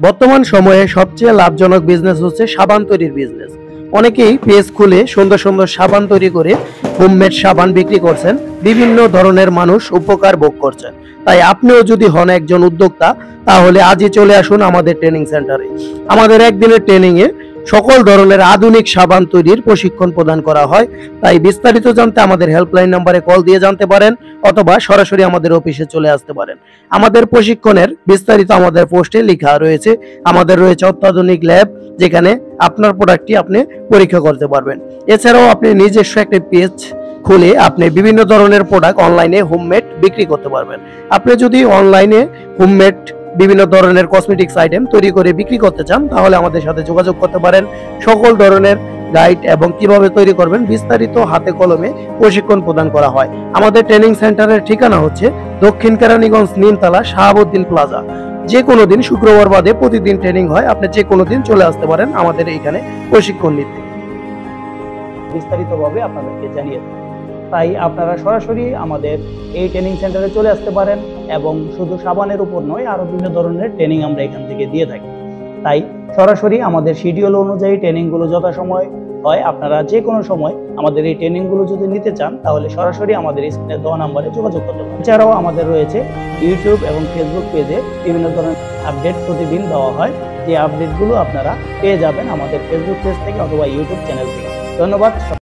বর্তমান সময়ে সবচেয়ে লাভজনক বিজনেস হচ্ছে সাবান তৈরির বিজনেস। অনেকেই পেজ খুলে সুন্দর সুন্দর সাবান তৈরি করে হোমমেড সাবান বিক্রি করছেন, বিভিন্ন ধরনের মানুষ উপকার ভোগ করছেন। তাই আপনিও যদি হন একজন উদ্যোক্তা, তাহলে আজই চলে আসুন আমাদের ট্রেনিং সেন্টারে। আমাদের একদিনের ট্রেনিং এ সকল ধরনের আধুনিক সাবান তৈরির প্রশিক্ষণ প্রদান করা হয়। তাই বিস্তারিত জানতে আমাদের হেল্পলাইন নম্বরে কল দিয়ে জানতে পারেন, অথবা সরাসরি আমাদের অফিসে চলে আসতে পারেন। আমাদের প্রশিক্ষণের বিস্তারিত আমাদের পোস্টে লেখা রয়েছে। আমাদের রয়েছে অত্যাধুনিক ল্যাব, যেখানে আপনার প্রোডাক্টটি আপনি পরীক্ষা করতে পারবেন। এছাড়াও আপনি নিজস্ব একটা পেজ খুলে আপনি বিভিন্ন ধরনের প্রোডাক্ট অনলাইনে হোমমেড বিক্রি করতে পারবেন। আপনি যদি অনলাইনে হোমমেড বিভিন্ন ধরনের কসমেটিক্স আইটেম তৈরি করে বিক্রি করতে চান, তাহলে আমাদের সাথে যোগাযোগ করতে পারেন। সকল ধরনের গাইড এবং কিভাবে তৈরি করবেন বিস্তারিত হাতে কলমে প্রশিক্ষণ প্রদান করা হয়। আমাদের ট্রেনিং সেন্টারের ঠিকানা হচ্ছে দক্ষিণ কেরানীগঞ্জ, নিমতলা, শাহাবুদ্দিন প্লাজা। যে কোনো দিন শুক্রবার বাদে প্রতিদিন ট্রেনিং হয়। আপনি যে কোনো দিন চলে আসতে পারেন আমাদের এখানে প্রশিক্ষণ নিতে। বিস্তারিতভাবে আপনাদেরকে জানিয়ে দেব। তাই আপনারা সরাসরি আমাদের এই ট্রেনিং সেন্টারে চলে আসতে পারেন, এবং শুধু সাবানের উপর নয়, আরো বিভিন্ন ধরনের ট্রেনিং আমরা এখান থেকে দিয়ে থাকি। তাই সরাসরি আমাদের শিডিউল অনুযায়ী ট্রেনিংগুলো যথাসময় হয়। আপনারা যে কোনো সময় আমাদের এই ট্রেনিংগুলো যদি নিতে চান, তাহলে সরাসরি আমাদের স্ক্রিনে দেওয়া নাম্বারে যোগাযোগ করতে পারেন। এছাড়াও আমাদের রয়েছে ইউটিউব এবং ফেসবুক পেজে বিভিন্ন ধরনের আপডেট প্রতিদিন দেওয়া হয়। যে আপডেটগুলো আপনারা পেয়ে যাবেন আমাদের ফেসবুক পেজ থেকে অথবা ইউটিউব চ্যানেল থেকে। ধন্যবাদ।